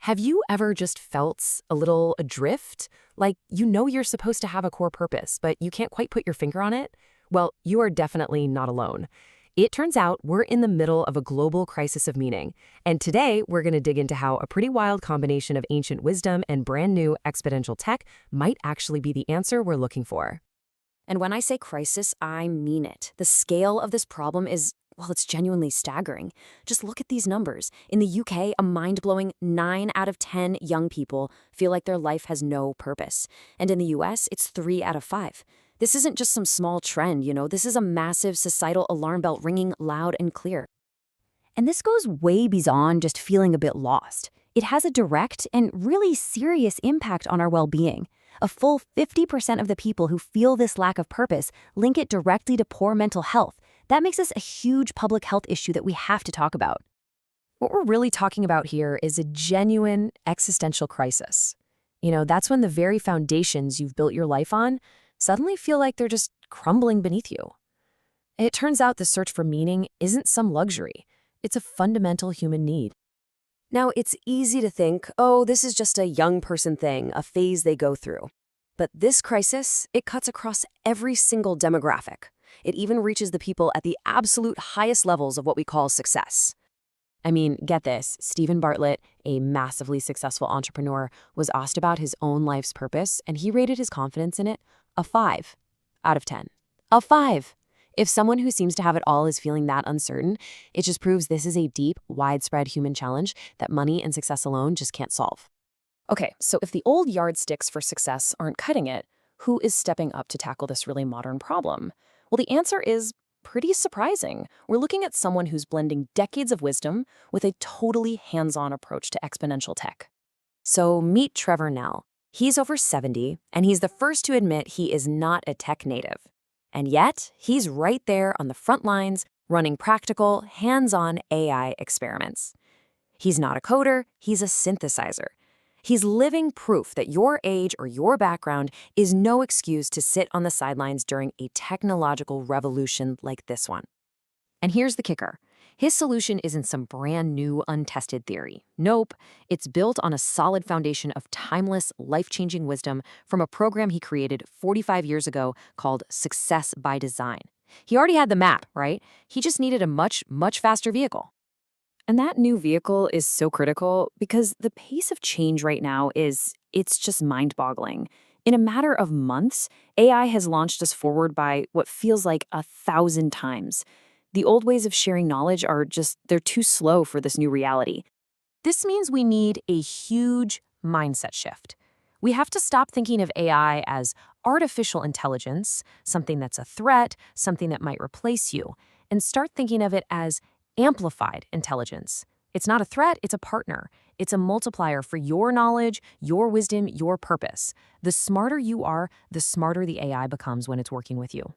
Have you ever just felt a little adrift? Like you know you're supposed to have a core purpose, but you can't quite put your finger on it? Well, you are definitely not alone. It turns out we're in the middle of a global crisis of meaning. And today we're going to dig into how a pretty wild combination of ancient wisdom and brand new exponential tech might actually be the answer we're looking for. And when I say crisis, I mean it. The scale of this problem is, well, it's genuinely staggering. Just look at these numbers. In the UK, a mind-blowing 9 out of 10 young people feel like their life has no purpose. And in the US, it's 3 out of 5. This isn't just some small trend, this is a massive societal alarm bell ringing loud and clear. And this goes way beyond just feeling a bit lost. It has a direct and really serious impact on our well-being. A full 50% of the people who feel this lack of purpose link it directly to poor mental health. That makes this a huge public health issue that we have to talk about. What we're really talking about here is a genuine existential crisis. That's when the very foundations you've built your life on suddenly feel like they're just crumbling beneath you. It turns out the search for meaning isn't some luxury. It's a fundamental human need. Now, it's easy to think, oh, this is just a young person thing, a phase they go through. But this crisis, it cuts across every single demographic. It even reaches the people at the absolute highest levels of what we call success. I mean, get this, Stephen Bartlett, a massively successful entrepreneur, was asked about his own life's purpose, and he rated his confidence in it a 5 out of 10. A 5! If someone who seems to have it all is feeling that uncertain, it just proves this is a deep, widespread human challenge that money and success alone just can't solve. Okay, so if the old yardsticks for success aren't cutting it, who is stepping up to tackle this really modern problem? Well, the answer is pretty surprising. We're looking at someone who's blending decades of wisdom with a totally hands-on approach to exponential tech. So meet Trevor Nel. He's over 70, and he's the first to admit he is not a tech native. And yet, he's right there on the front lines, running practical, hands-on AI experiments. He's not a coder, he's a synthesizer. He's living proof that your age or your background is no excuse to sit on the sidelines during a technological revolution like this one. And here's the kicker. His solution isn't some brand new, untested theory. Nope, it's built on a solid foundation of timeless, life-changing wisdom from a program he created 45 years ago called Success by Design. He already had the map, right? He just needed a much, much faster vehicle. And that new vehicle is so critical because the pace of change right now it's just mind-boggling. In a matter of months, AI has launched us forward by what feels like 1,000 times. The old ways of sharing knowledge they're too slow for this new reality. This means we need a huge mindset shift. We have to stop thinking of AI as artificial intelligence, something that's a threat, something that might replace you, and start thinking of it as amplified intelligence. It's not a threat, it's a partner. It's a multiplier for your knowledge, your wisdom, your purpose. The smarter you are, the smarter the AI becomes when it's working with you.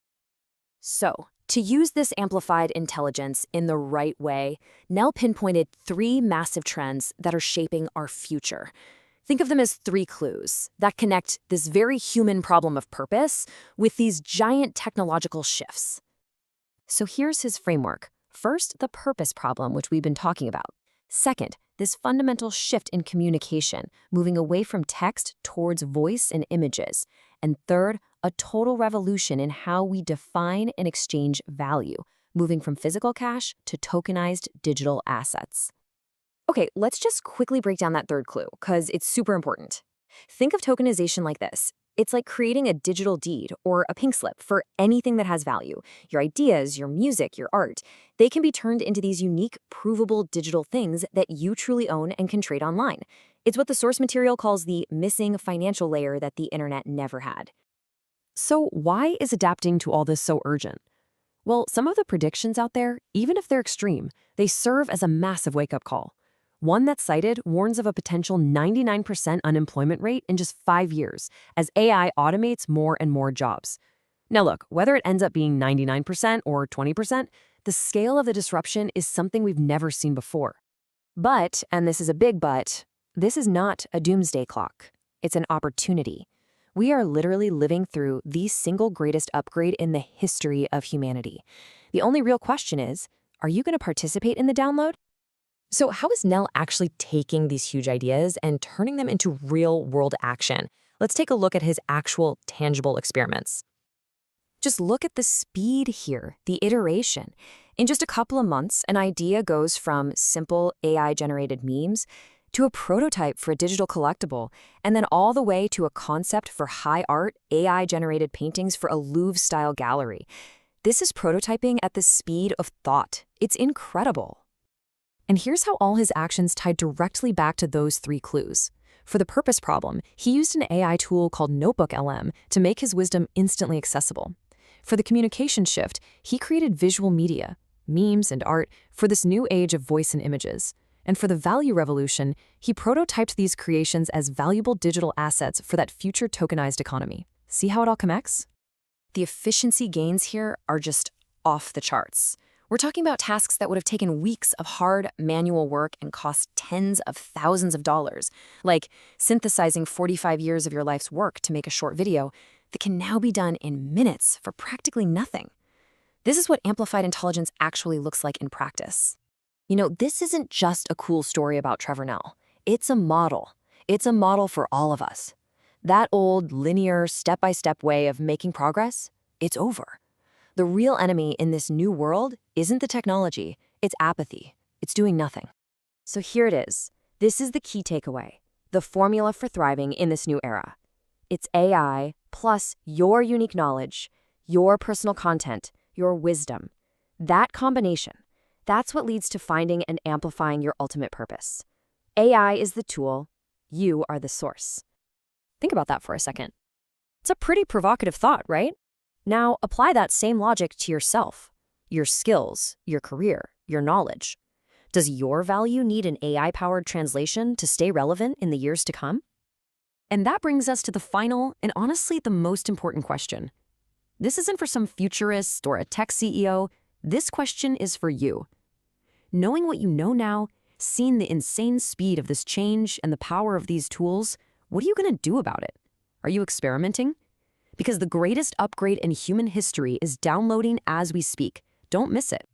So, to use this amplified intelligence in the right way, Nell pinpointed 3 massive trends that are shaping our future. Think of them as 3 clues that connect this very human problem of purpose with these giant technological shifts. So here's his framework. First, the purpose problem, which we've been talking about. Second, this fundamental shift in communication, moving away from text towards voice and images. And third, a total revolution in how we define and exchange value, moving from physical cash to tokenized digital assets. Okay, let's just quickly break down that third clue, because it's super important. Think of tokenization like this. It's like creating a digital deed or a pink slip for anything that has value. Your ideas, your music, your art, they can be turned into these unique, provable digital things that you truly own and can trade online. It's what the source material calls the missing financial layer that the internet never had. So why is adapting to all this so urgent? Well, some of the predictions out there, even if they're extreme, they serve as a massive wake-up call. One that's cited warns of a potential 99% unemployment rate in just 5 years as AI automates more and more jobs. Now look, whether it ends up being 99% or 20%, the scale of the disruption is something we've never seen before. But, and this is a big but, this is not a doomsday clock. It's an opportunity. We are literally living through the single greatest upgrade in the history of humanity. The only real question is, are you going to participate in the download? So how is Nell actually taking these huge ideas and turning them into real-world action? Let's take a look at his actual tangible experiments. Just look at the speed here, the iteration. In just a couple of months, an idea goes from simple AI-generated memes to a prototype for a digital collectible, and then all the way to a concept for high art, AI-generated paintings for a Louvre-style gallery. This is prototyping at the speed of thought. It's incredible. And here's how all his actions tied directly back to those three clues. For the purpose problem, he used an AI tool called Notebook LM to make his wisdom instantly accessible. For the communication shift, he created visual media, memes and art for this new age of voice and images. And for the value revolution, he prototyped these creations as valuable digital assets for that future tokenized economy. See how it all connects? The efficiency gains here are just off the charts. We're talking about tasks that would have taken weeks of hard manual work and cost tens of thousands of dollars, like synthesizing 45 years of your life's work to make a short video that can now be done in minutes for practically nothing. This is what amplified intelligence actually looks like in practice. You know, this isn't just a cool story about Trevor Nel. It's a model. It's a model for all of us. That old, linear, step-by-step way of making progress, it's over. The real enemy in this new world isn't the technology, it's apathy. It's doing nothing. So here it is. This is the key takeaway, the formula for thriving in this new era. It's AI plus your unique knowledge, your personal content, your wisdom. That combination, that's what leads to finding and amplifying your ultimate purpose. AI is the tool, you are the source. Think about that for a second. It's a pretty provocative thought, right? Now, apply that same logic to yourself, your skills, your career, your knowledge. Does your value need an AI-powered translation to stay relevant in the years to come? And that brings us to the final and honestly the most important question. This isn't for some futurist or a tech CEO. This question is for you. Knowing what you know now, seeing the insane speed of this change and the power of these tools, what are you going to do about it? Are you experimenting? Because the greatest upgrade in human history is downloading as we speak. Don't miss it.